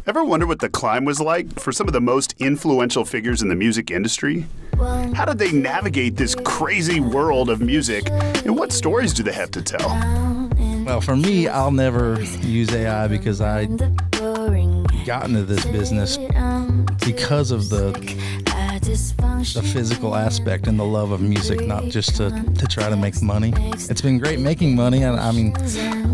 Ever wonder what the climb was like for some of the most influential figures in the music industry? How did they navigate this crazy world of music, and what stories do they have to tell? Well, for me, I'll never use AI because I got into this business because of the physical aspect and the love of music, not just to try to make money. It's been great making money. I mean,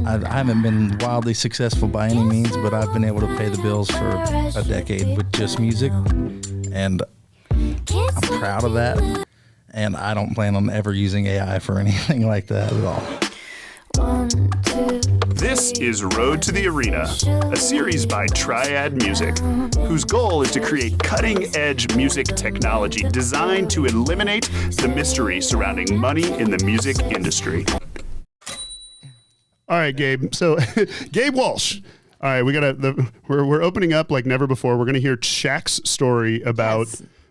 I haven't been wildly successful by any means, but I've been able to pay the bills for a decade with just music, and I'm proud of that. And I don't plan on ever using AI for anything like that at all. This is Road to the Arena, a series by Triad Music, whose goal is to create cutting-edge music technology designed to eliminate the mystery surrounding money in the music industry. All right, Gabe. So, Gabe Walsh. All right, we're opening up like never before. We're gonna hear Shaq's story about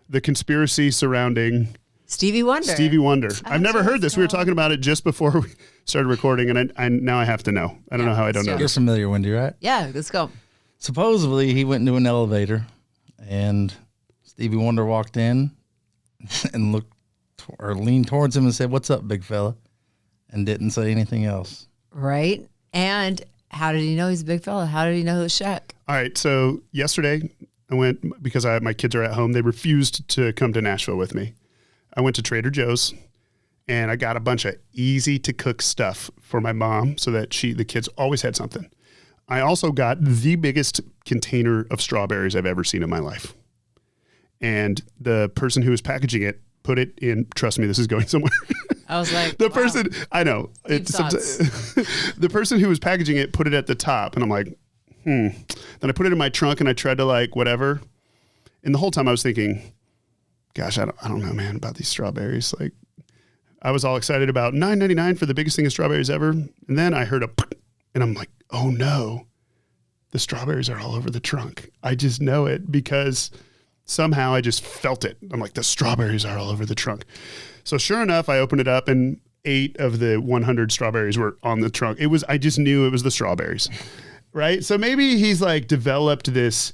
the conspiracy surrounding Stevie Wonder. I've never heard this. We were talking about it just before we started recording, and now I have to know. I don't know how I don't know. You're familiar, Wendy, right? Yeah, let's go. Supposedly, he went into an elevator, and Stevie Wonder walked in and leaned towards him and said, "What's up, big fella?" and didn't say anything else. Right. And how did he know he's a big fella? How did he know it was Shaq? All right. So yesterday I went because my kids are at home. They refused to come to Nashville with me. I went to Trader Joe's and I got a bunch of easy to cook stuff for my mom so that the kids always had something. I also got the biggest container of strawberries I've ever seen in my life. And the person who was packaging it put it in, trust me, this is going somewhere. I was like, person, I know. The person who was packaging it put it at the top and I'm like, Then I put it in my trunk and I tried to whatever. And the whole time I was thinking, gosh, I don't know, man, about these strawberries. Like, I was all excited about $9.99 for the biggest thing of strawberries ever. And then I heard and I'm like, oh no, the strawberries are all over the trunk. I just know it because somehow I just felt it. I'm like, the strawberries are all over the trunk. So sure enough, I opened it up and 8 of the 100 strawberries were on the trunk. I just knew it was the strawberries, right? So maybe he's developed this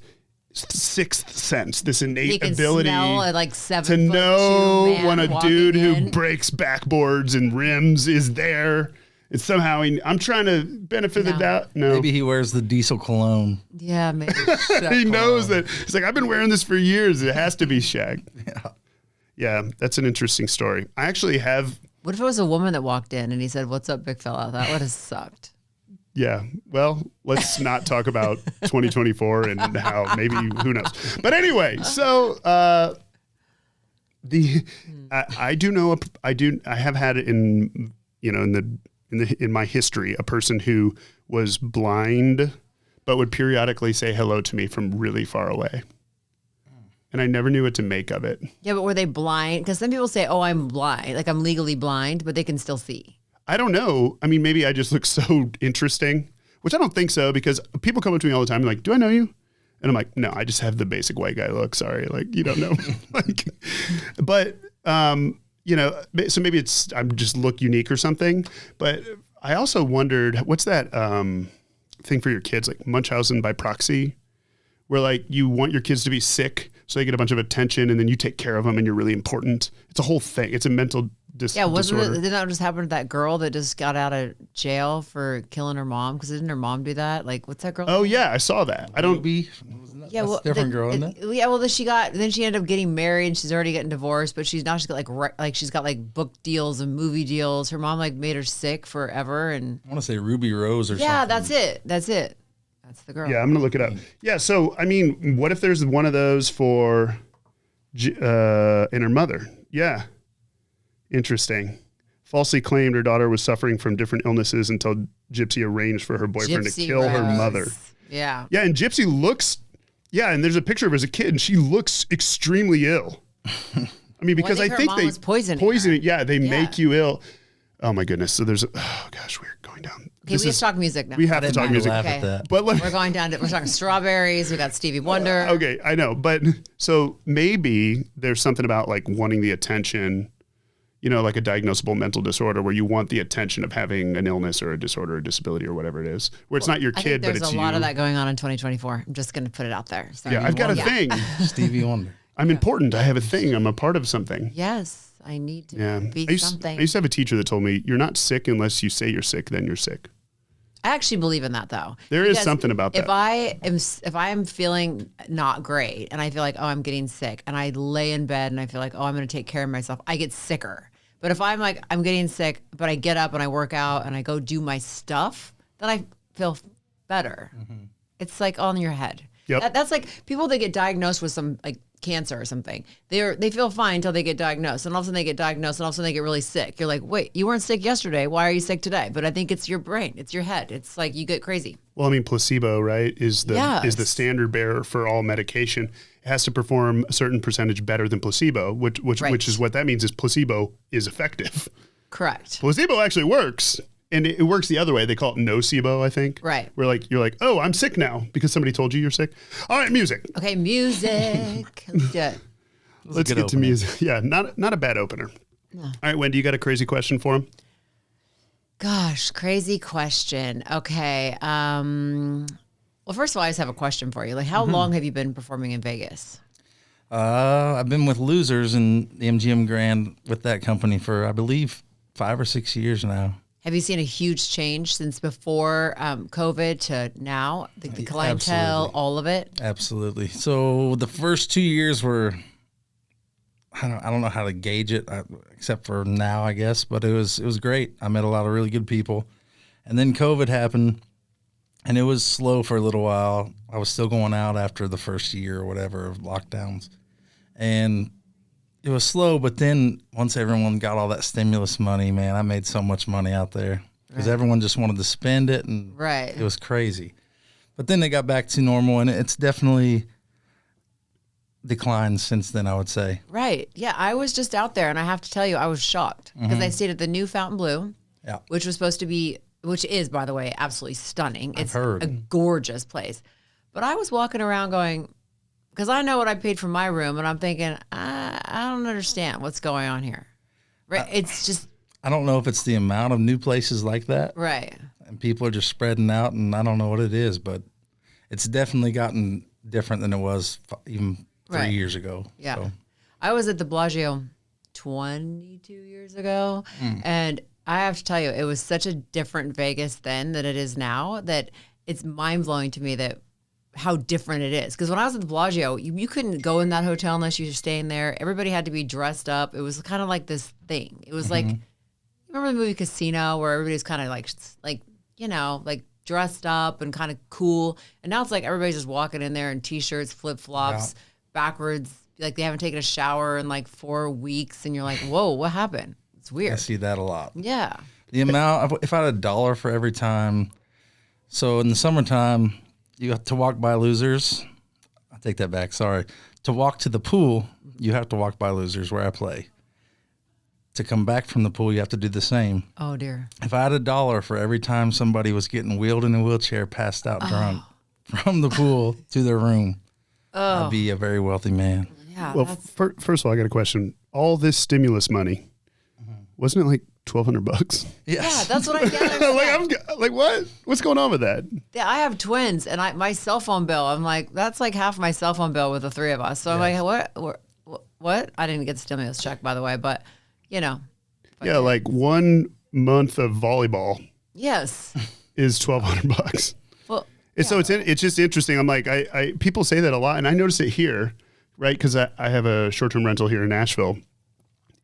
sixth sense, this innate ability to know when a dude who breaks backboards and rims is there. And somehow I'm trying to benefit the doubt. No. Maybe he wears the diesel cologne. Yeah, maybe. He knows that. He's like, I've been wearing this for years. It has to be Shaq. Yeah, that's an interesting story. I actually have. What if it was a woman that walked in and he said, "What's up, big fella?" That would have sucked. Yeah. Well, let's not talk about 2024 and how maybe, who knows. But anyway, so I do know, I have had in my history, a person who was blind, but would periodically say hello to me from really far away. And I never knew what to make of it. Yeah, but were they blind? Because some people say, oh, I'm blind. Like I'm legally blind, but they can still see. I don't know. I mean, maybe I just look so interesting, which I don't think so, because people come up to me all the time and like, do I know you? And I'm like, no, I just have the basic white guy look. Sorry. Like, you don't know. But so maybe I just look unique or something. But I also wondered, what's that thing for your kids, like Munchausen by proxy, where you want your kids to be sick so they get a bunch of attention and then you take care of them and you're really important. It's a whole thing. It's a mental disorder. Did that just happen to that girl that just got out of jail for killing her mom? Because didn't her mom do that? What's that girl? Oh yeah, I saw that. I don't be. Yeah, well, different girl, isn't it? Yeah, well, then she ended up getting married and she's already getting divorced, but she's got she's got book deals and movie deals. Her mom made her sick forever, and I want to say Ruby Rose or something. Yeah, that's it. That's the girl. Yeah, I'm gonna look it up. Yeah, so I mean, what if there's one of those for and her mother? Yeah, interesting. Falsely claimed her daughter was suffering from different illnesses until Gypsy arranged for her boyfriend to kill her mother. Yeah. Yeah, and Gypsy looks. Yeah, and there's a picture of her as a kid, and she looks extremely ill. I mean, because I think they poison it. Yeah, they make you ill. Oh my goodness. So there's. Oh gosh, we're going down. Okay, we have to talk music now. We have to talk music. Okay. But we're going down to, we're talking strawberries. We got Stevie Wonder. Okay, I know. But so maybe there's something about wanting the attention, like a diagnosable mental disorder where you want the attention of having an illness or a disorder or disability or whatever it is, where it's not your kid, but it's you. There's a lot of that going on in 2024. I'm just going to put it out there. So I've got a thing. Stevie Wonder. I'm important. I have a thing. I'm a part of something. Yes, I need to be something. I used to have a teacher that told me, you're not sick unless you say you're sick, then you're sick. I actually believe in that though. There is something about that. If I am feeling not great and I feel like, oh, I'm getting sick, and I lay in bed and I feel like, oh, I'm going to take care of myself, I get sicker. But if I'm like, I'm getting sick, but I get up and I work out and I go do my stuff, then I feel better. Mm-hmm. It's like all in your head. Yep. That's like people that get diagnosed with some like cancer or something. They feel fine until they get diagnosed, and all of a sudden they get diagnosed, and all of a sudden they get really sick. You're like, wait, you weren't sick yesterday. Why are you sick today? But I think it's your brain. It's your head. It's like you get crazy. Well, I mean, placebo, right, is the standard bearer for all medication. It has to perform a certain percentage better than placebo, which is what that means is placebo is effective. Correct. Placebo actually works. And it works the other way. They call it nocebo, I think. Right. Where you're like, oh, I'm sick now because somebody told you you're sick. All right, music. Okay, music. Let's do it. Let's get to music. Yeah, not a bad opener. No. All right, Wendy, you got a crazy question for him? Gosh, crazy question. Okay. Well, first of all, I just have a question for you. Like, how long have you been performing in Vegas? I've been with Losers and the MGM Grand with that company for, I believe, 5 or 6 years now. Have you seen a huge change since before COVID to now? The clientele, Absolutely. All of it? Absolutely. So the first 2 years were, I don't know how to gauge it, except for now, I guess, but it was great. I met a lot of really good people. And then COVID happened, and it was slow for a little while. I was still going out after the first year or whatever of lockdowns. And it was slow, but then once everyone got all that stimulus money, man, I made so much money out there because everyone just wanted to spend it, and it was crazy. But then they got back to normal, and it's definitely declined since then, I would say. Right. Yeah, I was just out there, and I have to tell you, I was shocked because I stayed at the new Fontainebleau, which was supposed to be, which is, by the way, absolutely stunning. It's a gorgeous place. But I was walking around going, because I know what I paid for my room, and I'm thinking, I don't understand what's going on here. Right? It's just. I don't know if it's the amount of new places like that. Right. And people are just spreading out, and I don't know what it is, but it's definitely gotten different than it was even 3 years ago. Yeah. So. I was at the Bellagio 22 years ago, and I have to tell you, it was such a different Vegas then than it is now that it's mind-blowing to me that how different it is. Because when I was at the Bellagio, you couldn't go in that hotel unless you were staying there. Everybody had to be dressed up. It was kind of like this thing. It was like, remember the movie Casino where everybody's kind of like, you know, like dressed up and kind of cool. And now it's like everybody's just walking in there in T-shirts, flip-flops, backwards. Like they haven't taken a shower in like 4 weeks. And you're like, whoa, what happened? It's weird. I see that a lot. Yeah. The amount, if I had $1 for every time. So in the summertime, you have to walk by Losers. I take that back. Sorry. To walk to the pool, you have to walk by Losers where I play. To come back from the pool, you have to do the same. Oh, dear. If I had $1 for every time somebody was getting wheeled in a wheelchair, passed out drunk from the pool to their room, I'd be a very wealthy man. Yeah. Well, first of all, I got a question. All this stimulus money, wasn't it like $1,200? Yes. Yeah, that's what I get. like what? What's going on with that? Yeah, I have twins, and my cell phone bill, I'm like, that's like half my cell phone bill with the three of us. So I'm like, what? I didn't get the stimulus check, by the way, but, you know. Yeah, like 1 month of volleyball. Yes. Is $1,200. Well, so it's just interesting. I'm like, I people say that a lot, and I notice it here, right? Because I have a short-term rental here in Nashville.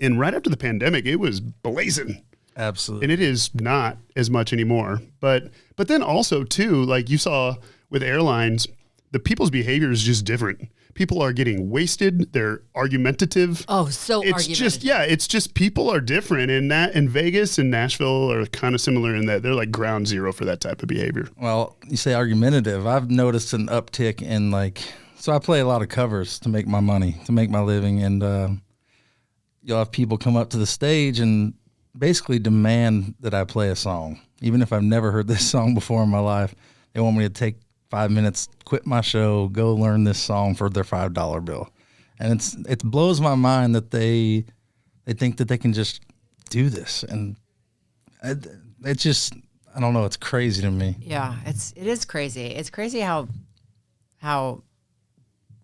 And right after the pandemic, it was blazing. Absolutely. And it is not as much anymore. But then also, too, like you saw with airlines, the people's behavior is just different. People are getting wasted. They're argumentative. Oh, so argumentative. It's just people are different. And Vegas and Nashville are kind of similar in that they're like ground zero for that type of behavior. Well, you say argumentative. I've noticed an uptick in so I play a lot of covers to make my money, to make my living. And, you'll have people come up to the stage and basically demand that I play a song. Even if I've never heard this song before in my life, they want me to take 5 minutes, quit my show, go learn this song for their $5 bill. And it blows my mind that they They think that they can just do this, and it's just, I don't know. It's crazy to me. Yeah, it is crazy. It's crazy how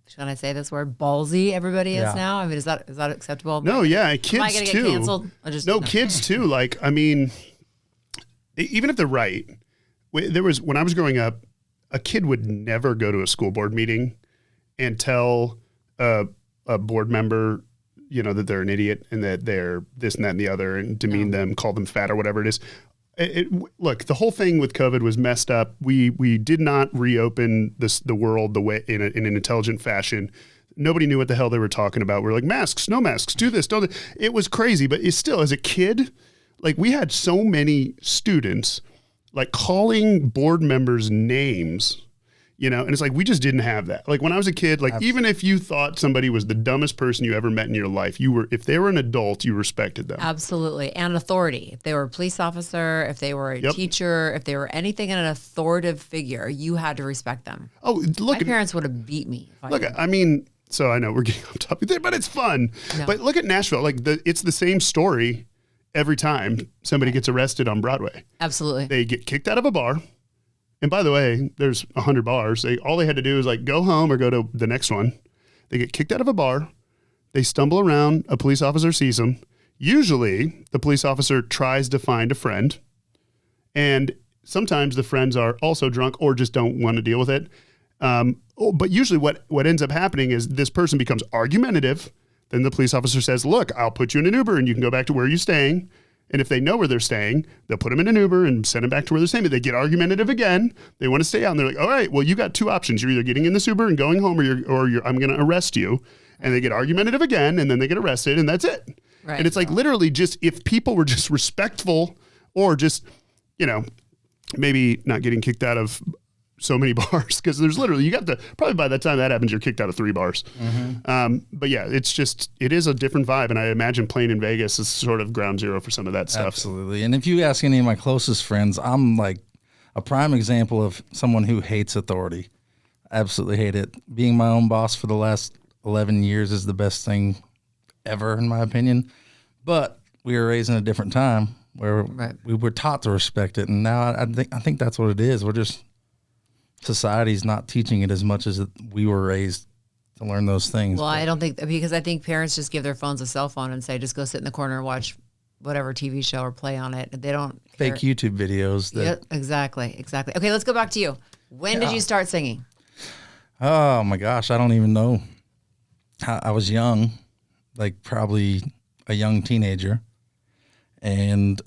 should I say this word, ballsy everybody is now. I mean, is that acceptable? No, yeah, Am kids I gonna too. get canceled? No, kids too. Like, I mean, even if they're right, when I was growing up, a kid would never go to a school board meeting and tell a board member, that they're an idiot and that they're this and that and the other, and demean them, call them fat or whatever it is. Look, the whole thing with COVID was messed up. We did not reopen the world the way in an intelligent fashion. Nobody knew what the hell they were talking about. We're like, masks, no masks, do this, don't. It was crazy, but it's still, as a kid, like, we had so many students like calling board members names. And it's like, we just didn't have that. Like, when I was a kid, like, even if you thought somebody was the dumbest person you ever met in your life, if they were an adult, you respected them. Absolutely. And authority. If they were a police officer, if they were a teacher, if they were anything in an authoritative figure, you had to respect them. Oh, look. My parents would have beat me. I mean, so I know we're getting off topic there, but it's fun. No. But look at Nashville. Like, it's the same story every time somebody gets arrested on Broadway. Absolutely. They get kicked out of a bar. And by the way, there's 100 bars. All they had to do is like go home or go to the next one. They get kicked out of a bar. They stumble around. A police officer sees them. Usually, the police officer tries to find a friend. And sometimes the friends are also drunk or just don't want to deal with it. But usually what ends up happening is this person becomes argumentative. Then the police officer says, look, I'll put you in an Uber and you can go back to where you're staying. And if they know where they're staying, they'll put them in an Uber and send them back to where they're staying. But they get argumentative again. They want to stay out. And they're like, all right, well, you got two options. You're either getting in this Uber and going home or I'm going to arrest you. And they get argumentative again, and then they get arrested, and that's it. Right. And it's like literally just if people were just respectful or just, maybe not getting kicked out of so many bars, because there's literally, probably by the time that happens, you're kicked out of 3 bars. Mm-hmm. But yeah, it is a different vibe. And I imagine playing in Vegas is sort of ground zero for some of that stuff. Absolutely. And if you ask any of my closest friends, I'm like a prime example of someone who hates authority. Absolutely hate it. Being my own boss for the last 11 years is the best thing ever, in my opinion. But we were raised in a different time where we were taught to respect it. And now I think that's what it is. Society's not teaching it as much as we were raised to learn those things. Well, I don't think, because I think parents just give their phones a cell phone and say, just go sit in the corner and watch whatever TV show or play on it. They don't fake YouTube videos. Exactly. Okay, let's go back to you. When did you start singing? Oh my gosh, I don't even know. I was young, like probably a young teenager. And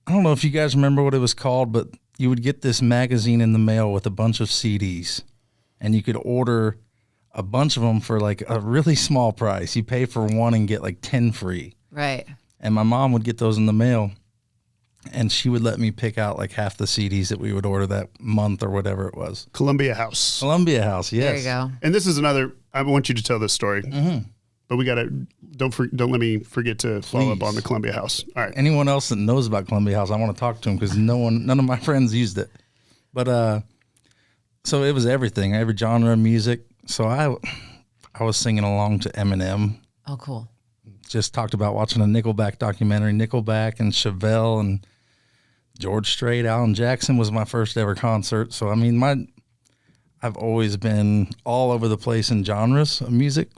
I don't know if you guys remember what it was called, but you would get this magazine in the mail with a bunch of CDs, and you could order a bunch of them for like a really small price. You pay for one and get like 10 free. Right. And my mom would get those in the mail, and she would let me pick out like half the CDs that we would order that month or whatever it was. Columbia House, yes. There you go. And this is I want you to tell this story. Mm-hmm. But we gotta don't let me forget to follow up on the Columbia House. All right. Anyone else that knows about Columbia House, I want to talk to them because none of my friends used it. But so it was everything, every genre of music. So I was singing along to Eminem. Oh, cool. Just talked about watching a Nickelback documentary. Nickelback and Chevelle and George Strait, Alan Jackson was my first ever concert. So I mean, I've always been all over the place in genres of music.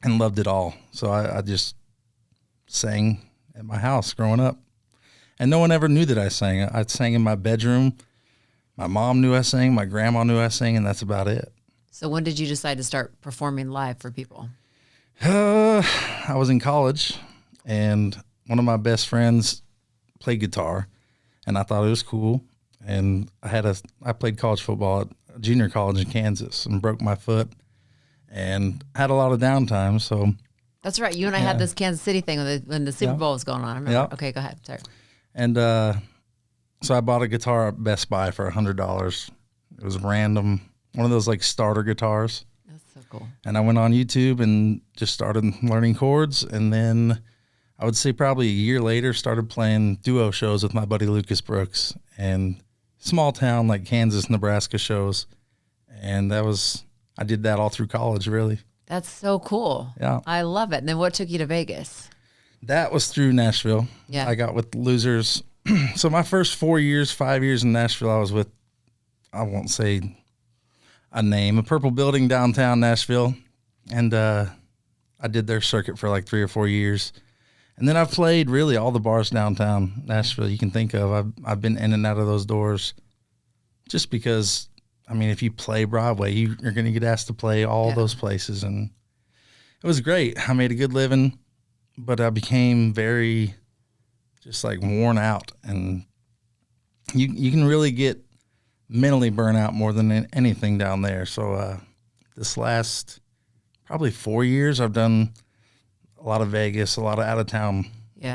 And loved it all. So I just sang at my house growing up. And no one ever knew that I sang. I sang in my bedroom. My mom knew I sang. My grandma knew I sang, and that's about it. So when did you decide to start performing live for people? I was in college, and one of my best friends played guitar, and I thought it was cool. And I played college football at junior college in Kansas and broke my foot. And had a lot of downtime, so. That's right. You and I had this Kansas City thing when the Super Bowl was going on. I remember. Yep. Okay, go ahead. Sorry. And so I bought a guitar at Best Buy for $100. It was random, one of those like starter guitars. That's so cool. And I went on YouTube and just started learning chords. And then I would say probably a year later, started playing duo shows with my buddy Lucas Brooks and small town like Kansas, Nebraska shows. And I did that all through college, really. That's so cool. Yeah. I love it. And then what took you to Vegas? That was through Nashville. Yeah. I got with Losers. So my first 5 years in Nashville, I was with, I won't say a name, a Purple Building downtown Nashville. And I did their circuit for like 3 or 4 years. And then I've played really all the bars downtown Nashville you can think of. I've been in and out of those doors just because, I mean, if you play Broadway, you're going to get asked to play all those places. And it was great. I made a good living, but I became very just like worn out. And you can really get mentally burnt out more than anything down there. So this last probably 4 years, I've done a lot of Vegas, a lot of out of town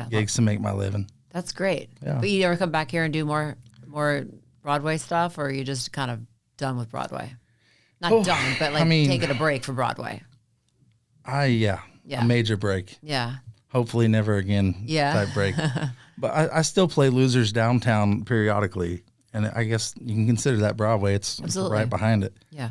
gigs to make my living. That's great. Yeah. But you ever come back here and do more Broadway stuff, or are you just kind of done with Broadway? Not done, but like taking a break for Broadway. A major break. Yeah. Hopefully never again type break. But I still play Losers downtown periodically, and I guess you can consider that Broadway. It's right behind it. Yeah.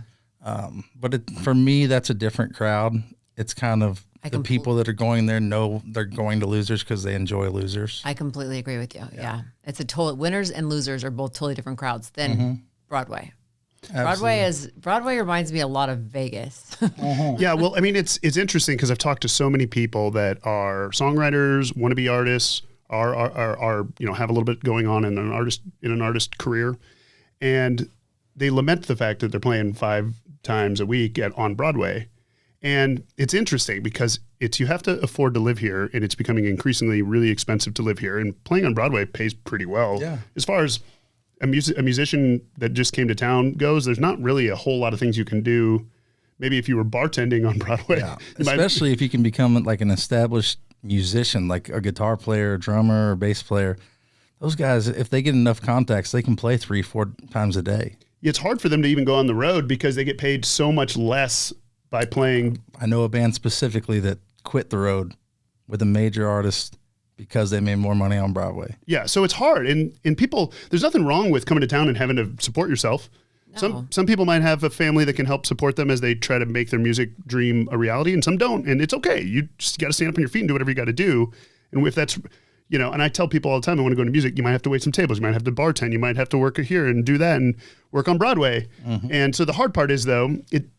But for me, that's a different crowd. It's kind of the people that are going there know they're going to Losers because they enjoy Losers. I completely agree with you. Yeah. It's a total, winners and losers are both totally different crowds than Broadway. Broadway reminds me a lot of Vegas. Yeah, well, I mean, it's interesting because I've talked to so many people that are songwriters, wannabe artists, are have a little bit going on in an artist career, and they lament the fact that they're playing 5 times a week on Broadway. And it's interesting because you have to afford to live here, and it's becoming increasingly really expensive to live here. And playing on Broadway pays pretty well. Yeah. As far as a musician that just came to town goes, there's not really a whole lot of things you can do. Maybe if you were bartending on Broadway. Yeah. Especially if you can become like an established musician, like a guitar player, a drummer, or bass player. Those guys, if they get enough contacts, they can play 3-4 times a day. It's hard for them to even go on the road because they get paid so much less by playing. I know a band specifically that quit the road with a major artist because they made more money on Broadway. Yeah, so it's hard. And people, there's nothing wrong with coming to town and having to support yourself. No. Some people might have a family that can help support them as they try to make their music dream a reality, and some don't. And it's okay. You just got to stand up on your feet and do whatever you got to do. And if that's, and I tell people all the time, I want to go into music, you might have to wait some tables. You might have to bartend. You might have to work here and do that and work on Broadway. Mm-hmm. And so the hard part is, though,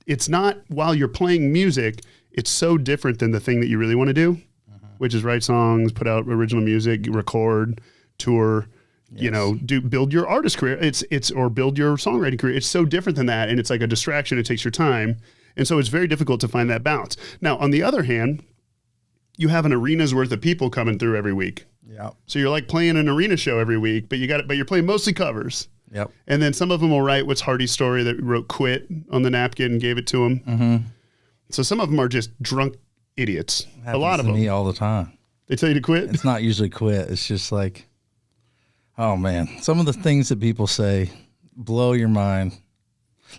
it's not while you're playing music, it's so different than the thing that you really want to do, which is write songs, put out original music, record, tour, build your artist career. Or build your songwriting career. It's so different than that. And it's like a distraction. It takes your time. And so it's very difficult to find that balance. Now, on the other hand, you have an arena's worth of people coming through every week. Yeah. So you're like playing an arena show every week, but you're playing mostly covers. Yep. And then some of them will write what's Hardy's story that wrote "Quit" on the napkin and gave it to him. Mm-hmm. So some of them are just drunk idiots. Happens a lot of to them. Me all the time. They tell you to quit. It's not usually quit. It's just like, oh man, some of the things that people say blow your mind.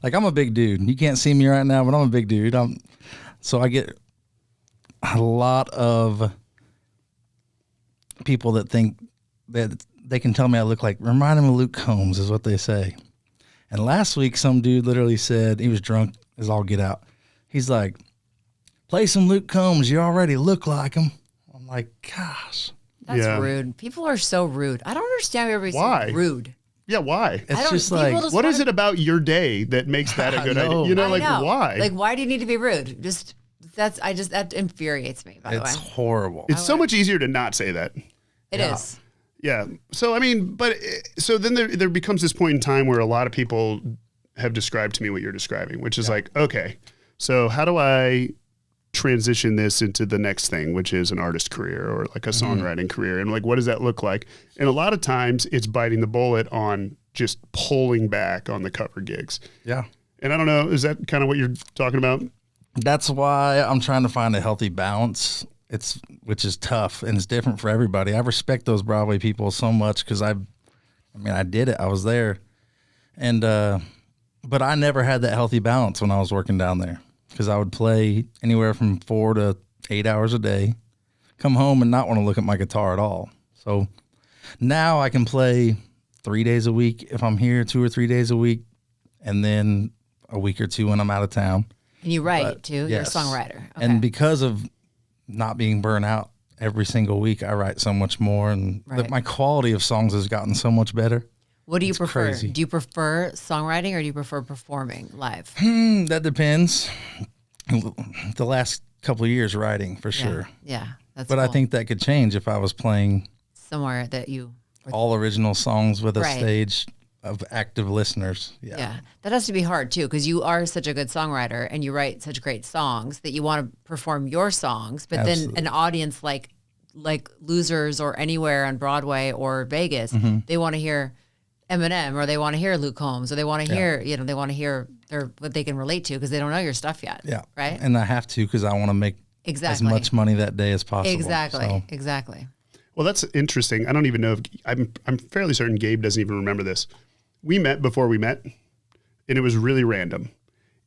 Like, I'm a big dude. You can't see me right now, but I'm a big dude. So I get a lot of people that think that they can tell me I look like, remind them of Luke Combs is what they say. And last week, some dude literally said, he was drunk as all get out. He's like, play some Luke Combs. You already look like him. I'm like, gosh. That's rude. People are so rude. I don't understand why everybody's so rude. Yeah, why? It's just like, what is it about your day that makes that a good idea? Why? Like, why do you need to be rude? That infuriates me, by the way. It's horrible. It's so much easier to not say that. It is. Yeah. So, I mean, so then there becomes this point in time where a lot of people have described to me what you're describing, which is like, okay, so how do I transition this into the next thing, which is an artist career or like a songwriting career? And like, what does that look like? And a lot of times it's biting the bullet on just pulling back on the cover gigs. Yeah. And I don't know, is that kind of what you're talking about? That's why I'm trying to find a healthy balance. Which is tough and it's different for everybody. I respect those Broadway people so much because I did it. I was there, and but I never had that healthy balance when I was working down there because I would play anywhere from 4 to 8 hours a day, come home and not want to look at my guitar at all. So now I can play 3 days a week if I'm here, 2 or 3 days a week, and then a week or two when I'm out of town. And you write too. Yes. You're a songwriter, and because of not being burnt out every single week I write so much more, and my quality of songs has gotten so much better. What do you prefer? Crazy. Do you prefer songwriting or do you prefer performing live? That depends. The last couple of years writing for sure. Yeah, that's But cool. I think that could change if I was playing somewhere that you all original songs with a stage of active listeners. Yeah. That has to be hard too, because you are such a good songwriter and you write such great songs that you want to perform your songs, but then an audience like Losers or anywhere on Broadway or Vegas, they want to hear Eminem or they want to hear Luke Combs or they want to hear, they want to hear what they can relate to because they don't know your stuff yet. Yeah. Right. And I have to because I want to make as much money that day as possible. Exactly. Well, that's interesting. I don't even know if I'm fairly certain Gabe doesn't even remember this. We met before we met, and it was really random.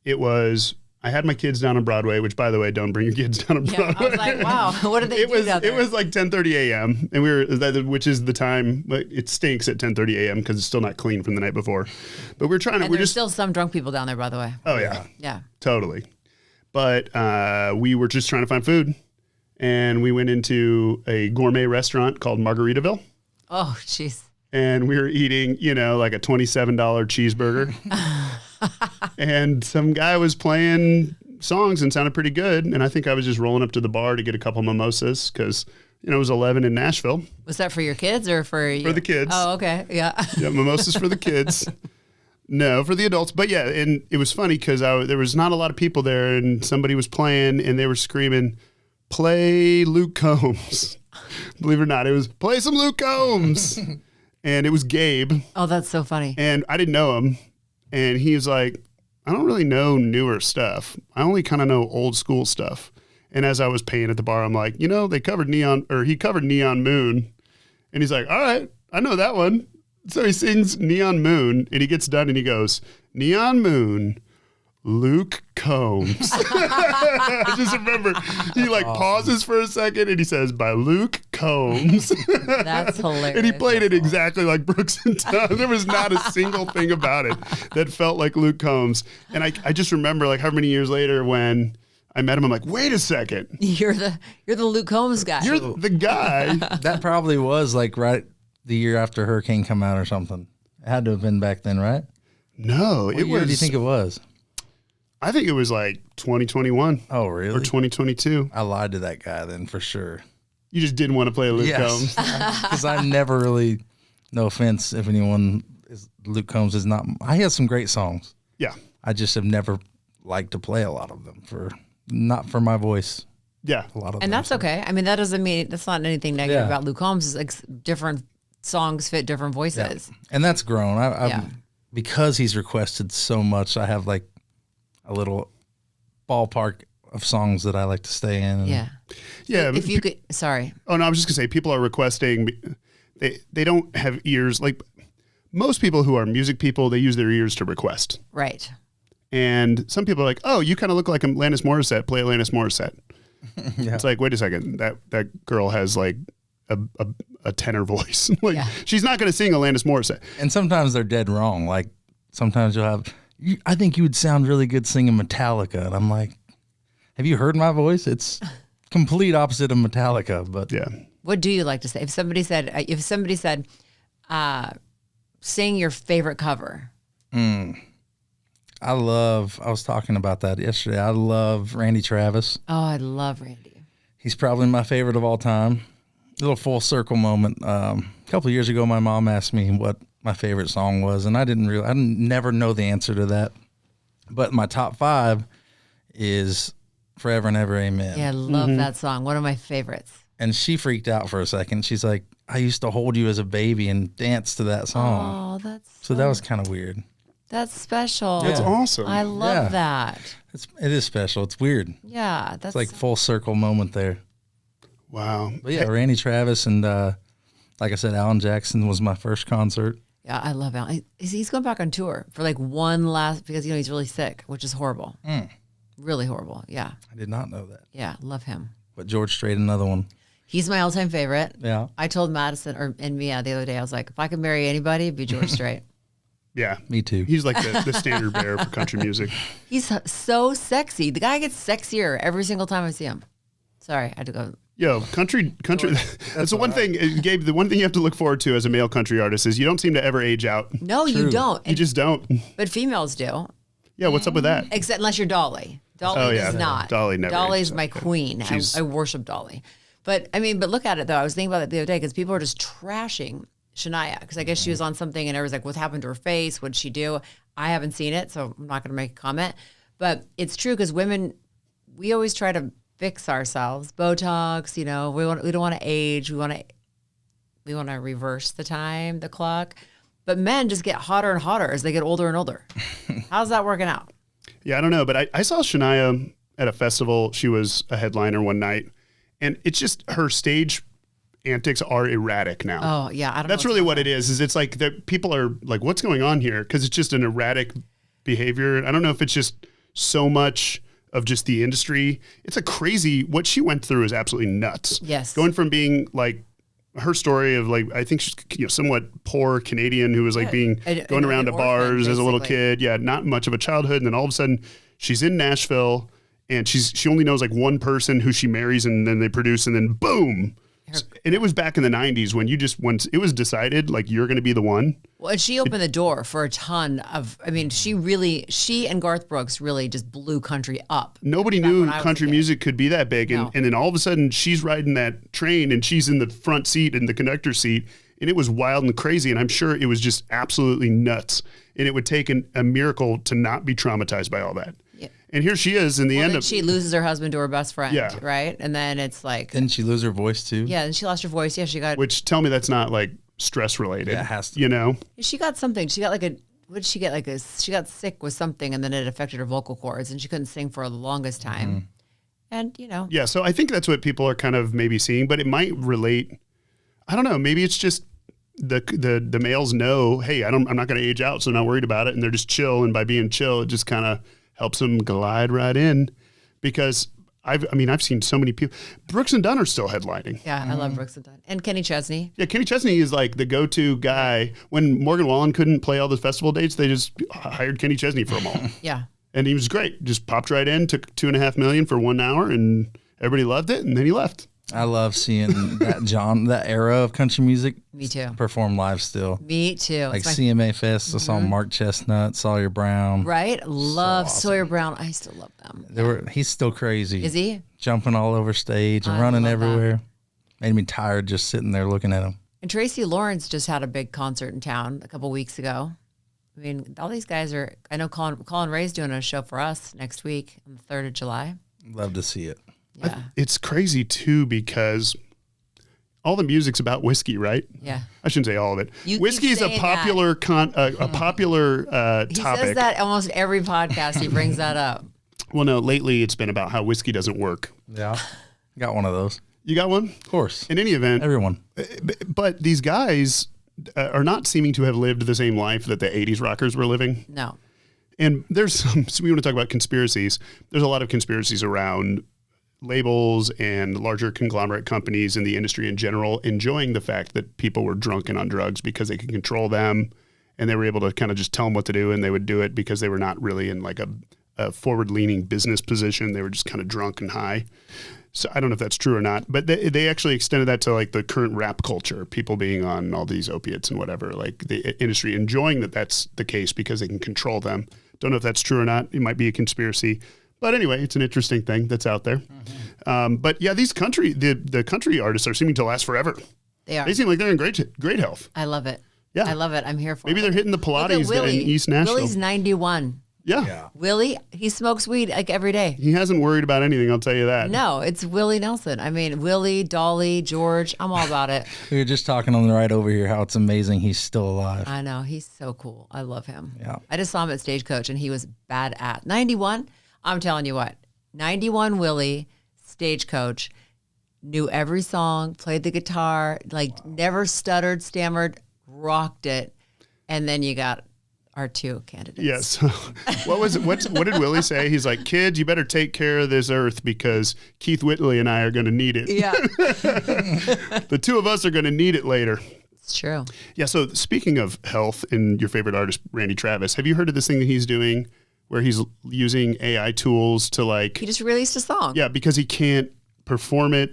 It was I had my kids down on Broadway, which, by the way, don't bring your kids down on Broadway. I was like, wow, what did they do down there? It was like 10:30 a.m. and we were, which is the time. It stinks at 10:30 a.m. because it's still not clean from the night before. But we're trying to. And there's still some drunk people down there, by the way. Oh yeah, yeah, totally. But we were just trying to find food. And we went into a gourmet restaurant called Margaritaville. Oh, jeez. And we were eating, like a $27 cheeseburger. And some guy was playing songs and sounded pretty good. And I think I was just rolling up to the bar to get a couple mimosas because, it was 11 in Nashville. Was that for your kids or for you? For the kids. Oh, okay. Yeah. Yeah, mimosas for the kids. No, for the adults. But yeah, and it was funny because there was not a lot of people there and somebody was playing and they were screaming, "Play Luke Combs." Believe it or not, it was "Play some Luke Combs." And it was Gabe. Oh, that's so funny. And I didn't know him. And he was like, "I don't really know newer stuff. I only kind of know old school stuff." And as I was paying at the bar, I'm like, he covered Neon Moon. And he's like, "All right, I know that one." So he sings Neon Moon and he gets done and he goes, "Neon Moon, Luke Combs." I just remember he pauses for a second and he says, "By Luke Combs." That's hilarious. And he played it exactly like Brooks and Dunn. There was not a single thing about it that felt like Luke Combs. And I just remember how many years later when I met him, I'm like, wait a second. You're the Luke Combs guy. You're the guy. That probably was right the year after Hurricane come out or something. It had to have been back then, right? No, What year do you think it was? I think it was 2021. Oh, really? Or 2022. I lied to that guy then for sure. You just didn't want to play Luke Combs. Because I never really, no offense if anyone Luke Combs is not, I have some great songs. Yeah. I just have never liked to play a lot of them not for my voice. Yeah. A lot of and them, that's okay. I mean, that doesn't mean, that's not anything negative about Luke Combs. It's different songs fit different voices. Yeah. And that's grown. Because he's requested so much, I have a little ballpark of songs that I like to stay in. Yeah. Yeah. If you could, sorry. Oh, no, I was just going to say, people are requesting, they don't have ears. Most people who are music people, they use their ears to request. Right. And some people are like, "Oh, you kind of look like Alanis Morissette. Play Alanis Morissette." Yeah. It's like, wait a second. That girl has a tenor voice. She's not going to sing Alanis Morissette. And sometimes they're dead wrong. Sometimes you'll have, I think you would sound really good singing Metallica. And I'm like, have you heard my voice? It's complete opposite of Metallica. But yeah. What do you like to say? If somebody said, sing your favorite cover. I was talking about that yesterday. I love Randy Travis. Oh, I love Randy. He's probably my favorite of all time. A little full circle moment. A couple of years ago, my mom asked me what my favorite song was, and I never know the answer to that. But my top 5 is Forever and Ever, Amen. Yeah, I love that song. One of my favorites. And she freaked out for a second. She's like, "I used to hold you as a baby and dance to that song." Oh, so that was kind of weird. That's special. That's awesome. I love that. It is special. It's weird. Yeah, that's It's full circle moment there. Wow. But yeah, Randy Travis and like I said, Alan Jackson was my first concert. Yeah, I love Alan. He's going back on tour for one last because he's really sick, which is horrible. Really horrible. Yeah. I did not know that. Yeah, love him. But George Strait, another one. He's my all-time favorite. Yeah. I told Madison and Mia the other day, I was like, if I could marry anybody, it'd be George Strait. Yeah. Me too. He's like the standard bearer for country music. He's so sexy. The guy gets sexier every single time I see him. Sorry, I had to go. Yo, country. That's the one thing, Gabe. The one thing you have to look forward to as a male country artist is you don't seem to ever age out. No, you don't. You just don't. But females do. Yeah, what's up with that? Except unless you're Dolly. Dolly does not. Dolly never. Dolly's my queen. I worship Dolly. But I mean, but look at it though. I was thinking about it the other day because people are just trashing Shania because I guess she was on something and everyone's like, "What happened to her face? What'd she do?" I haven't seen it, so I'm not going to make a comment. But it's true because women, we always try to fix ourselves. Botox, we don't want to age. We want to reverse the clock. But men just get hotter and hotter as they get older and older. How's that working out? Yeah, I don't know. But I saw Shania at a festival. She was a headliner one night. And it's just her stage antics are erratic now. Oh, yeah. I don't know. That's really what it is it's like that people are like, what's going on here? Because it's just an erratic behavior. I don't know if it's just so much of just the industry. It's a crazy, what she went through is absolutely nuts. Yes. Going from being like, her story of like, I think she's somewhat poor Canadian who was like going around to bars as a little kid. Yeah, not much of a childhood. And then all of a sudden she's in Nashville and she only knows like one person who she marries and then they produce and then boom. And it was back in the 90s when once it was decided like you're going to be the one. Well, and she opened the door for a ton of, she and Garth Brooks really just blew country up. Nobody knew country music could be that big. And then all of a sudden she's riding that train and she's in the front seat in the conductor seat. And it was wild and crazy. And I'm sure it was just absolutely nuts. And it would take a miracle to not be traumatized by all that. Yeah. And here she is in the end of... She loses her husband to her best friend, right? And then it's like... Didn't she lose her voice too? Yeah, and she lost her voice. Yeah, she got... Which, tell me that's not like stress related. Yeah, it has to. She got something. She got like a... What did she get? She got sick with something and then it affected her vocal cords and she couldn't sing for the longest time. And, Yeah, so I think that's what people are kind of maybe seeing, but it might relate... I don't know, maybe it's just... The males know, hey, I'm not going to age out, so I'm not worried about it. And they're just chill. And by being chill, it just kind of helps them glide right in. Because I've seen so many people. Brooks and Dunn are still headlining. Yeah, I love Brooks and Dunn. And Kenny Chesney. Yeah, Kenny Chesney is like the go-to guy. When Morgan Wallen couldn't play all the festival dates, they just hired Kenny Chesney for them all. Yeah. And he was great. Just popped right in, took $2.5 million for 1 hour, and everybody loved it. And then he left. I love seeing that era of country music. Me too. Perform live still. Me too. Like CMA Fest, I saw Mark Chestnut, Sawyer Brown. Right? Love so awesome. Sawyer Brown. I still love them. He's still crazy. Is he? Jumping all over stage and running everywhere. That. Made me tired just sitting there looking at him. And Tracy Lawrence just had a big concert in town a couple weeks ago. I mean, all these guys are, I know Colin Ray's doing a show for us next week on the 3rd of July. Love to see it. Yeah. It's crazy too because all the music's about whiskey, right? Yeah. I shouldn't say all of it. Whiskey is a popular topic. He says that almost every podcast he brings that up. Well, no, lately it's been about how whiskey doesn't work. Yeah. Got one of those. You got one? Of course. In any event. Everyone. But these guys are not seeming to have lived the same life that the 80s rockers were living. No. And there's so we want to talk about conspiracies. There's a lot of conspiracies around labels and larger conglomerate companies in the industry in general enjoying the fact that people were drunk and on drugs because they could control them and they were able to kind of just tell them what to do and they would do it because they were not really in like a forward-leaning business position. They were just kind of drunk and high. So I don't know if that's true or not, but they actually extended that to like the current rap culture, people being on all these opiates and whatever, like the industry enjoying that that's the case because they can control them. Don't know if that's true or not. It might be a conspiracy. But anyway, it's an interesting thing that's out there. Mm-hmm. But yeah, these the country artists are seeming to last forever. They are. They seem like they're in great health. I love it. Yeah. I love it. I'm here for it. Maybe they're hitting the Pilates in East Nashville. Willie's 91. Yeah. Willie, he smokes weed like every day. He hasn't worried about anything, I'll tell you that. No, it's Willie Nelson. I mean, Willie, Dolly, George, I'm all about it. We were just talking on the ride over here how it's amazing he's still alive. I know. He's so cool. I love him. Yeah. I just saw him at Stagecoach and he was bad at 91. I'm telling you what, 91 Willie, Stagecoach, knew every song, played the guitar, never stuttered, stammered, rocked it. And then you got our two candidates. Yes. What did Willie say? He's like, kids, you better take care of this earth because Keith Whitley and I are going to need it. Yeah. The two of us are going to need it later. It's true. Yeah. So speaking of health and your favorite artist, Randy Travis, have you heard of this thing that he's doing where he's using AI tools to He just released a song. Yeah, because he can't perform it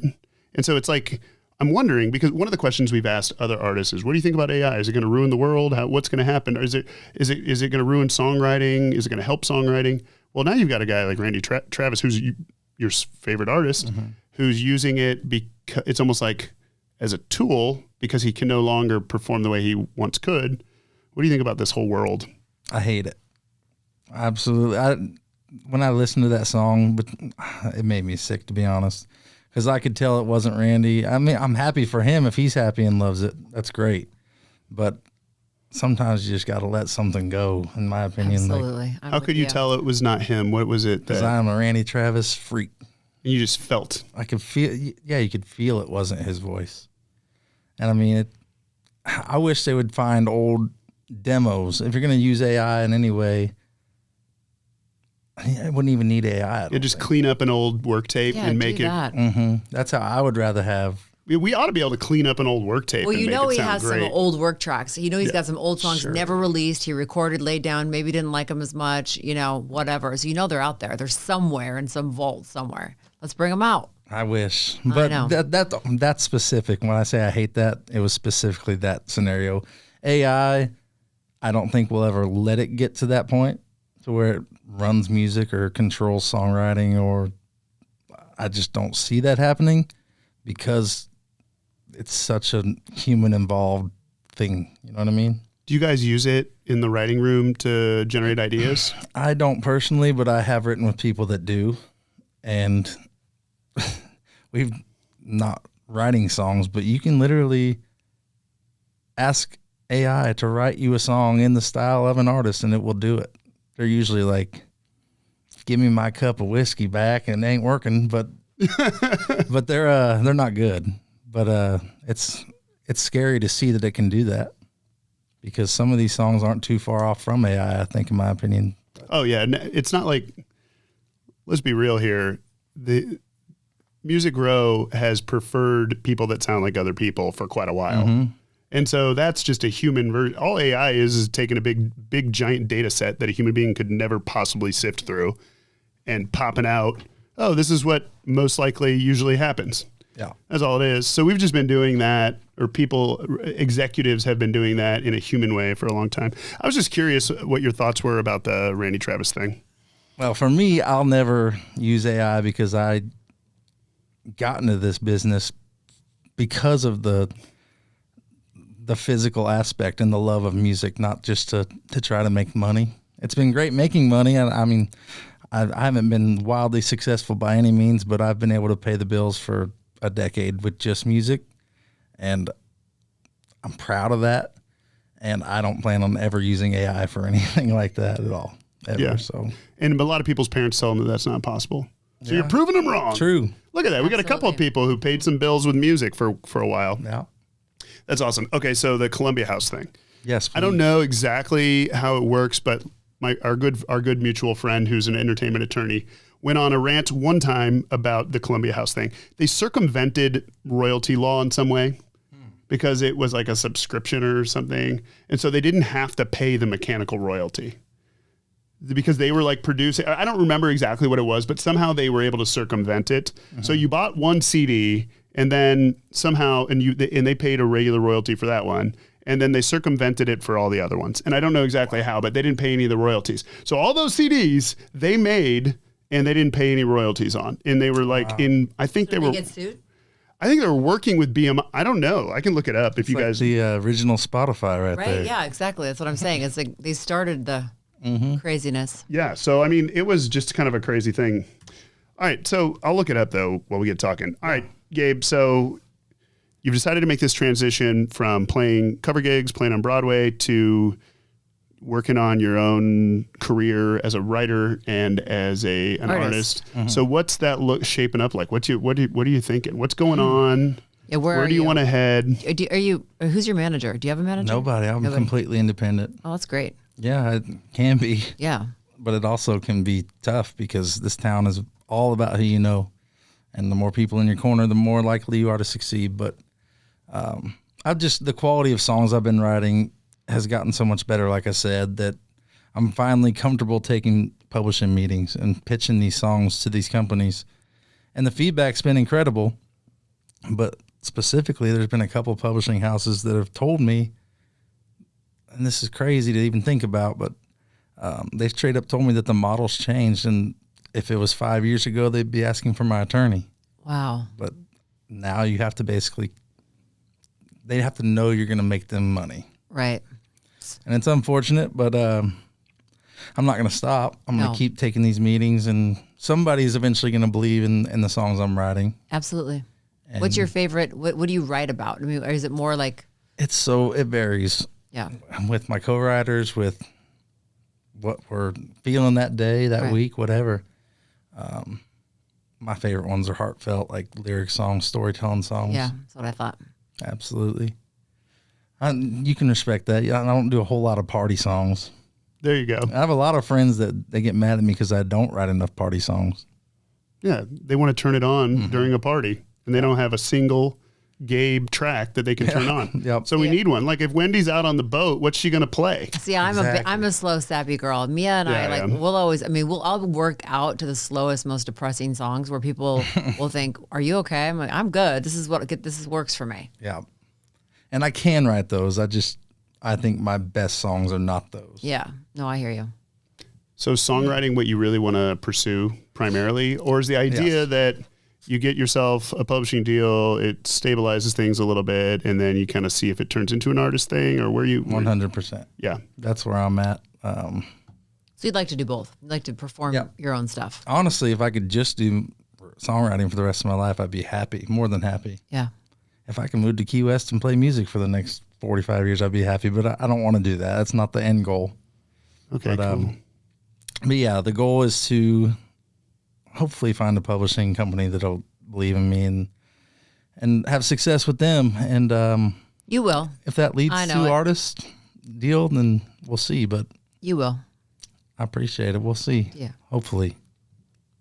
And so it's like, I'm wondering, because one of the questions we've asked other artists is, what do you think about AI? Is it going to ruin the world? What's going to happen? Or is it going to ruin songwriting? Is it going to help songwriting? Well, now you've got a guy like Randy Travis, who's your favorite artist, who's using it because it's almost like as a tool because he can no longer perform the way he once could. What do you think about this whole world? I hate it. Absolutely. When I listened to that song, but it made me sick, to be honest, because I could tell it wasn't Randy. I mean, I'm happy for him if he's happy and loves it. That's great. But sometimes you just got to let something go, in my opinion. Absolutely. Like, how could you tell it was not him? What was it? Because I'm a Randy Travis freak. And you just felt. I could feel, you could feel it wasn't his voice. And I mean, I wish they would find old demos. If you're going to use AI in any way, I wouldn't even need AI. You just clean up an old work tape and make it. That's how I would rather have. We ought to be able to clean up an old work tape. Well, and you make know it he has great. some old work tracks. You know he's got some old songs never released. He recorded, laid down, maybe didn't like them as much, whatever. So you know they're out there. They're somewhere in some vault somewhere. Let's bring them out. I wish. But that's specific. When I say I hate that, it was specifically that scenario. AI, I don't think we'll ever let it get to that point to where it runs music or controls songwriting, or I just don't see that happening because it's such a human involved thing. You know what I mean? Do you guys use it in the writing room to generate ideas? I don't personally, but I have written with people that do. And we've not writing songs, but you can literally ask AI to write you a song in the style of an artist and it will do it. They're usually like, give me my cup of whiskey back, and it ain't working, but but they're not good. But it's scary to see that it can do that because some of these songs aren't too far off from AI, I think, in my opinion. Oh yeah, it's not like, let's be real here. The Music Row has preferred people that sound like other people for quite a while. And so that's just a human version. All AI is taking a big, giant data set that a human being could never possibly sift through and popping out, oh, this is what most likely usually happens. Yeah. That's all it is. So we've just been doing that, or executives have been doing that in a human way for a long time. I was just curious what your thoughts were about the Randy Travis thing. Well, for me, I'll never use AI because I got into this business because of the physical aspect and the love of music, not just to try to make money. It's been great making money. I mean, I haven't been wildly successful by any means, but I've been able to pay the bills for a decade with just music, and I'm proud of that. And I don't plan on ever using AI for anything like that at all, ever. Yeah. So, and a lot of people's parents tell them that that's not possible. So you're proving them wrong. True. Look at that. We got a couple of people who paid some bills with music for a while. Yeah. That's awesome. Okay, so the Columbia House thing. Yes. Please. I don't know exactly how it works, but our good mutual friend who's an entertainment attorney went on a rant one time about the Columbia House thing. They circumvented royalty law in some way because it was like a subscription or something. And so they didn't have to pay the mechanical royalty because they were like producing. I don't remember exactly what it was, but somehow they were able to circumvent it. So you bought one CD and then somehow, and they paid a regular royalty for that one. And then they circumvented it for all the other ones. And I don't know exactly how, but they didn't pay any of the royalties. So all those CDs they made and they didn't pay any royalties on. And they were like I think they were. Get sued? I think they were working with BMI. I don't know. I can look it up if you guys. The original Spotify right there. Right? Yeah, exactly. That's what I'm saying. It's like they started the craziness. Yeah. So, I mean, it was just kind of a crazy thing. All right. So I'll look it up, though, while we get talking. All right, Gabe. So you've decided to make this transition from playing cover gigs, playing on Broadway, to working on your own career as a writer and as an artist. So what's that shaping up like? What are you thinking? What's going on? Yeah, where do you want to head? Who's your manager? Do you have a manager? Nobody. I'm completely independent. Oh, that's great. Yeah, it can be. Yeah. But it also can be tough because this town is all about who you know. And the more people in your corner, the more likely you are to succeed. But the quality of songs I've been writing has gotten so much better, like I said, that I'm finally comfortable taking publishing meetings and pitching these songs to these companies. And the feedback's been incredible. But specifically, there's been a couple of publishing houses that have told me, and this is crazy to even think about, but they've straight up told me that the model's changed, and if it was 5 years ago, they'd be asking for my attorney. Wow. But now you have to they have to know you're going to make them money. Right. And it's unfortunate, but I'm not going to stop. I'm going to keep taking these meetings, and somebody's eventually going to believe in the songs I'm writing. Absolutely. And what's your favorite? What do you write about? I mean, or is it more like? It varies. Yeah. With my co-writers, with what we're feeling that day, that week, whatever. My favorite ones are heartfelt, like lyric songs, storytelling songs. Yeah, that's what I thought. Absolutely. You can respect that. Yeah, I don't do a whole lot of party songs. There you go. I have a lot of friends that they get mad at me because I don't write enough party songs. Yeah, they want to turn it on during a party, and they don't have a single Gabe track that they can turn on. Yep. So we need one. Like if Wendy's out on the boat, what's she going to play? See, I'm a slow, sappy girl. Mia and I we'll always. I mean, we'll all work out to the slowest, most depressing songs where people will think, "Are you okay?" I'm like, "I'm good. This works for me." Yeah, and I can write those. I think my best songs are not those. Yeah. No, I hear you. So songwriting, what you really want to pursue primarily, or is the idea that you get yourself a publishing deal, it stabilizes things a little bit, and then you kind of see if it turns into an artist thing, or 100%. Yeah. That's where I'm at. So you'd like to do both. You'd like to perform your own stuff. Honestly, if I could just do songwriting for the rest of my life, I'd be happy, more than happy. Yeah. If I can move to Key West and play music for the next 45 years, I'd be happy, but I don't want to do that. That's not the end goal. Okay, cool. But yeah, the goal is to hopefully find a publishing company that'll believe in me and have success with them. And you will. If that leads to artist deal, then we'll see. But you will. I appreciate it. We'll see. Yeah. Hopefully.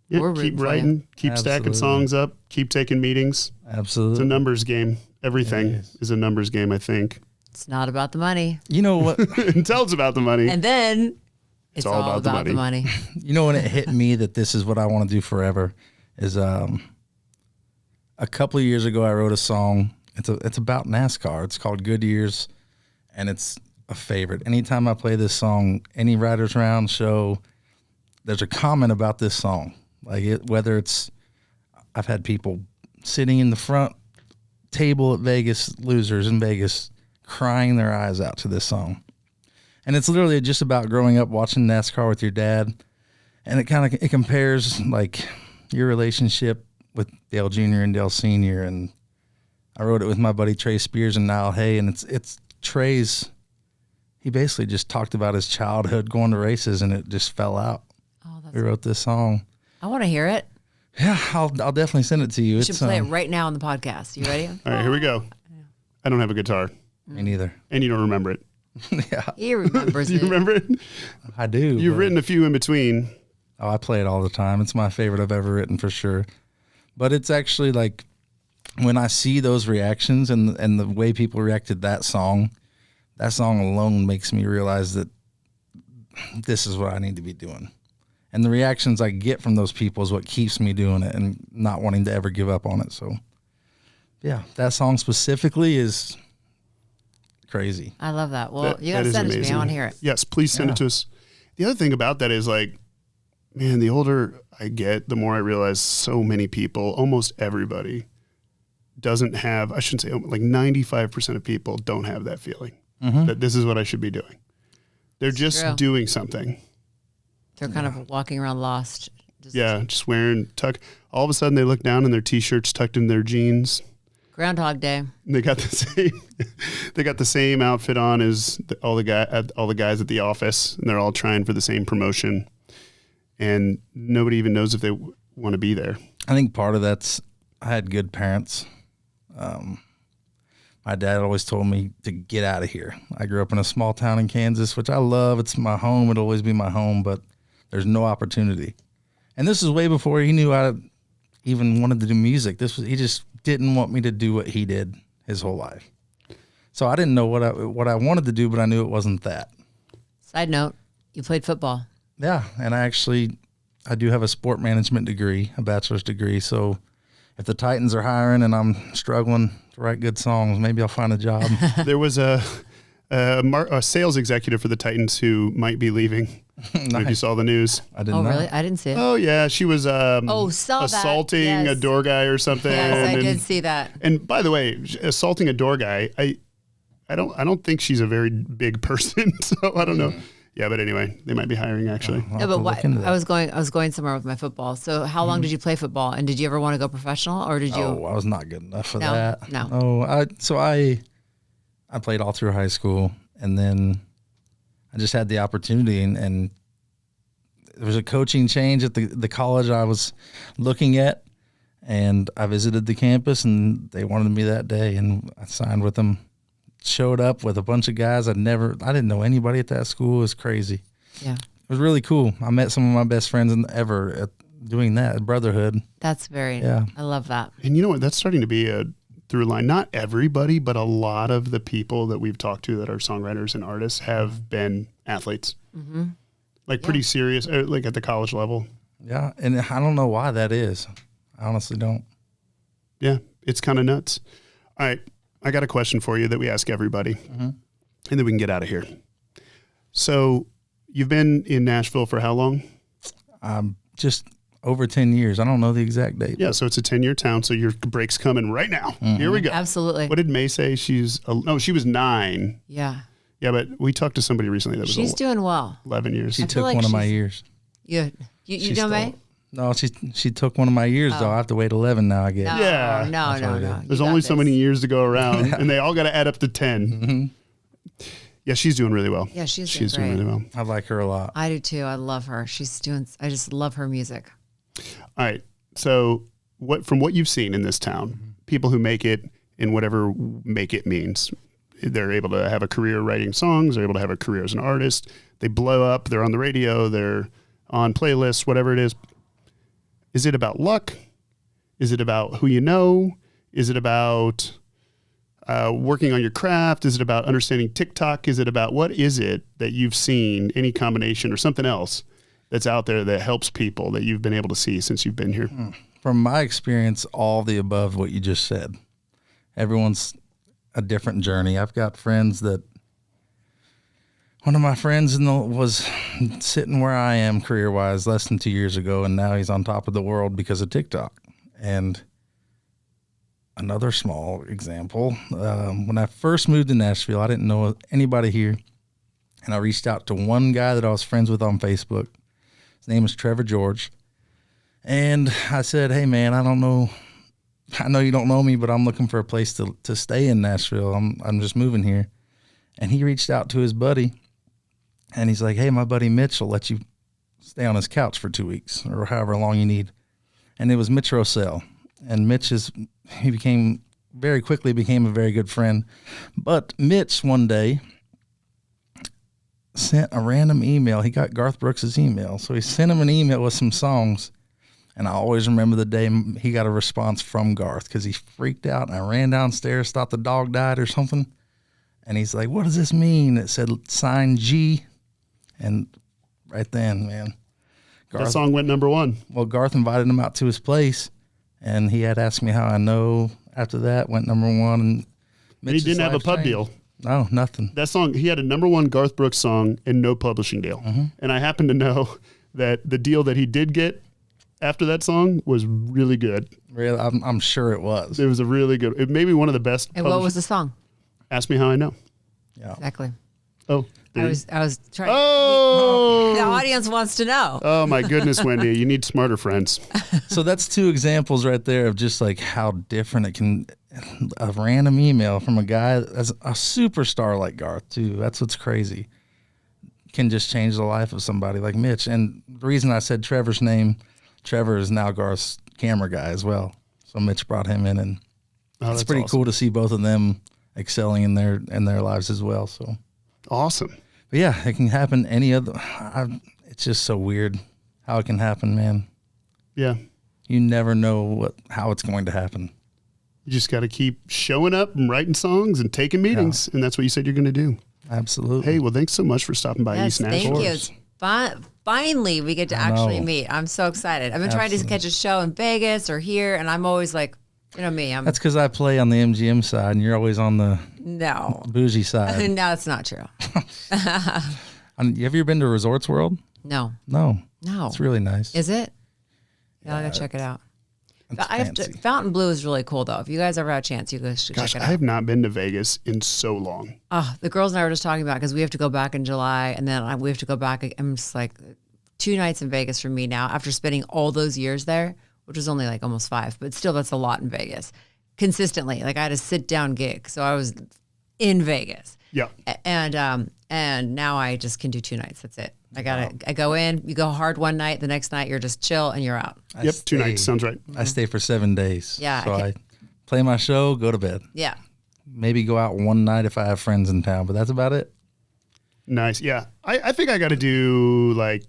Yeah, keep writing, keep stacking songs up, keep taking meetings. Absolutely. It's a numbers game. Everything is a numbers game, I think. It's not about the money. You know what? Until it's about the money. And then it's all about the money. You know when it hit me that this is what I want to do forever is a couple of years ago I wrote a song. It's about NASCAR. It's called Good Years, and it's a favorite. Anytime I play this song, any Writers Round show, there's a comment about this song. Whether it's I've had people sitting in the front table at Vegas, losers in Vegas, crying their eyes out to this song. And it's literally just about growing up watching NASCAR with your dad. And it compares like your relationship with Dale Jr. and Dale Sr. And I wrote it with my buddy Trey Spears and Niall Hay. And it's Trey's, he basically just talked about his childhood going to races and it just fell out. Oh, we wrote this song. I want to hear it. Yeah, I'll definitely send it to you. You should play it right now on the podcast. You ready? All right, here we go. I don't have a guitar. Me neither. And you don't remember it. Yeah. He remembers Do you remember it? I do. You've written a few in between. Oh, I play it all the time. It's my favorite I've ever written for sure. But it's actually like when I see those reactions and the way people reacted that song alone makes me realize that this is what I need to be doing. And the reactions I get from those people is what keeps me doing it and not wanting to ever give up on it. So, yeah, that song specifically is crazy. I love that. Well, you got to send it to me. I want to hear it. Yes, please send it to us. The other thing about that is like, man, the older I get, the more I realize so many people, almost everybody, doesn't have, I shouldn't say, like 95% of people don't have that feeling that this is what I should be doing. They're just doing something. They're kind of walking around lost. Just wearing all of a sudden they look down and their t-shirts tucked in their jeans. Groundhog Day. And they got the same outfit on as all the guys at the office, and they're all trying for the same promotion, and nobody even knows if they want to be there. I think part of that's I had good parents. My dad always told me to get out of here. I grew up in a small town in Kansas, which I love. It's my home. It'll always be my home, but there's no opportunity. And this is way before he knew I even wanted to do music. He just didn't want me to do what he did his whole life. So I didn't know what I wanted to do, but I knew it wasn't that. Side note, you played football. Yeah, and I do have a sport management degree, a bachelor's degree. So if the Titans are hiring and I'm struggling to write good songs, maybe I'll find a job. There was a sales executive for the Titans who might be leaving. Nice. If you saw the news. I didn't know. Really? I didn't see it. Oh yeah, she was saw assaulting that. a door guy or something. Yes, I did see that. And by the way, assaulting a door guy, I don't think she's a very big person, so I don't know. Yeah, but anyway, they might be hiring actually. No, but what, I was going somewhere with my football. So how long did you play football, and did you ever want to go professional, or did you? Oh, I was not good enough for No, that. no. Oh, I played all through high school, and then I just had the opportunity, and there was a coaching change at the college I was looking at, and I visited the campus, and they wanted me that day, and I signed with them. Showed up with a bunch of guys I didn't know anybody at that school. It was crazy. Yeah. It was really cool. I met some of my best friends ever at doing that, brotherhood. That's very, I love that. And you know what? That's starting to be a through line. Not everybody, but a lot of the people that we've talked to that are songwriters and artists have been athletes. Mm-hmm. Like pretty serious, like at the college level. Yeah. And I don't know why that is. I honestly don't. Yeah. It's kind of nuts. All right. I got a question for you that we ask everybody, and then we can get out of here. So you've been in Nashville for how long? Just over 10 years. I don't know the exact date. Yeah, so it's a 10-year town, so your break's coming right now. Here we go. Absolutely. What did May say? She was 9. Yeah. Yeah, but we talked to somebody recently that was She's doing well. 11 years. She took one of my years. You know May? No, she took one of my years, though. I have to wait 11 now, I guess. No, Yeah. no. There's only so many years to go around, and they all got to add up to 10. Mm-hmm. Yeah, she's doing really well. Yeah, she's doing really well. I like her a lot. I do too. I love her. I just love her music. All right. So from what you've seen in this town, people who make it in whatever make it means, they're able to have a career writing songs, they're able to have a career as an artist, they blow up, they're on the radio, they're on playlists, whatever it is. Is it about luck? Is it about who you know? Is it about working on your craft? Is it about understanding TikTok? Is it about what is it that you've seen, any combination or something else that's out there that helps people that you've been able to see since you've been here? From my experience, all the above what you just said. Everyone's a different journey. I've got friends that one of my friends was sitting where I am career-wise less than 2 years ago, and now he's on top of the world because of TikTok. And another small example, when I first moved to Nashville, I didn't know anybody here, and I reached out to one guy that I was friends with on Facebook. His name is Trevor George. And I said, hey, man, I know you don't know me, but I'm looking for a place to stay in Nashville. I'm just moving here. And he reached out to his buddy. And he's like, hey, my buddy Mitch will let you stay on his couch for 2 weeks or however long you need. And it was Mitch Rossell. And he very quickly became a very good friend. But Mitch one day sent a random email. He got Garth Brooks' email. So he sent him an email with some songs. And I always remember the day he got a response from Garth because he freaked out. And I ran downstairs, thought the dog died or something. And he's like, what does this mean? It said sign G. And right then, man, That song went number 1. Well, Garth invited him out to his place, and he had asked me how I know. After that, went number 1. And he didn't have a pub deal. No, nothing. That song, he had a number 1 Garth Brooks song and no publishing deal. And I happen to know that the deal that he did get after that song was really good. Really, I'm sure it was. It was a really good, it may be one of the best. And what was the song? Ask Me How I Know. Yeah, Exactly. Oh, I was trying. Oh, The audience wants to know. Oh my goodness, Wendy, you need smarter friends. So that's 2 examples right there of just like how different it can. A random email from a guy that's a superstar like Garth too. That's what's crazy. Can just change the life of somebody like Mitch. And the reason I said Trevor's name, Trevor is now Garth's camera guy as well. So Mitch brought him in, and it's pretty awesome. cool to see both of them excelling in their lives as well. So Awesome. but yeah, it can happen it's just so weird how it can happen, man. Yeah. You never know how it's going to happen. You just got to keep showing up and writing songs and taking meetings. And that's what you said you're going to do. Absolutely. Hey, well, thanks so much for stopping by Yes, East Nashville. thank you. Finally, we get to actually meet. I'm so excited. I've been trying to catch a show in Vegas or here, and I'm always like, you know me. That's because I play on the MGM side, and you're always on the bougie side. No, that's not true. Have you ever been to Resorts World? No. It's really nice. Is it? Yeah, I gotta check it out. Fountain Blue is really cool, though. If you guys ever have a chance, you guys should check it out. I have not been to Vegas in so long. The girls and I were just talking about because we have to go back in July, and then we have to go back. I'm just like 2 nights in Vegas for me now after spending all those years there, which was only like almost 5, but still that's a lot in Vegas. Consistently, like I had a sit down gig, so I was in Vegas. Yeah, and now I just can do 2 nights. That's it. I go in, you go hard one night, the next night you're just chill and you're out. 2 nights sounds right. I stay for 7 days. Yeah. So I play my show, go to bed. Yeah. Maybe go out one night if I have friends in town, but that's about it. Nice. Yeah. I think I got to do like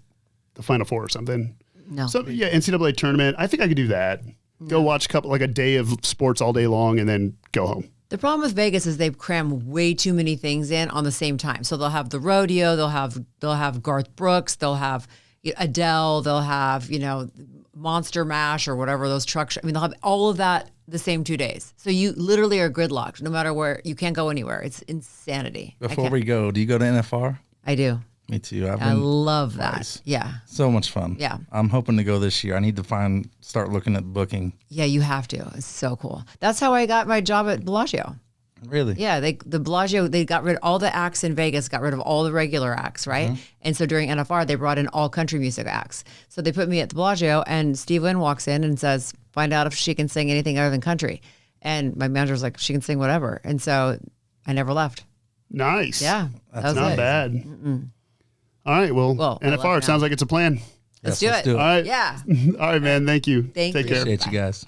the Final Four or something. No. So yeah, NCAA tournament. I think I could do that. Go watch a day of sports all day long and then go home. The problem with Vegas is they cram way too many things in on the same time. So they'll have the rodeo, they'll have Garth Brooks, they'll have Adele, they'll have Monster Mash or whatever those trucks. They'll have all of that the same 2 days. So you literally are gridlocked no matter where. You can't go anywhere. It's insanity. Before we go, do you go to NFR? I do. Me too. I love that. Yeah. So much fun. Yeah. I'm hoping to go this year. I need to start looking at booking. Yeah, you have to. It's so cool. That's how I got my job at Bellagio. Really? Yeah, the Bellagio, they got rid of all the acts in Vegas, got rid of all the regular acts, right? Mm-hmm. And so during NFR, they brought in all country music acts. So they put me at the Bellagio, and Steve Wynn walks in and says, find out if she can sing anything other than country. And my manager's like, she can sing whatever. And so I never left. Nice. Yeah. That's not bad. Mm-mm. All right. Well NFR, it sounds like it's a plan. Let's do it. All right. Yeah. All right, man. Thank you. Take care. Appreciate you guys.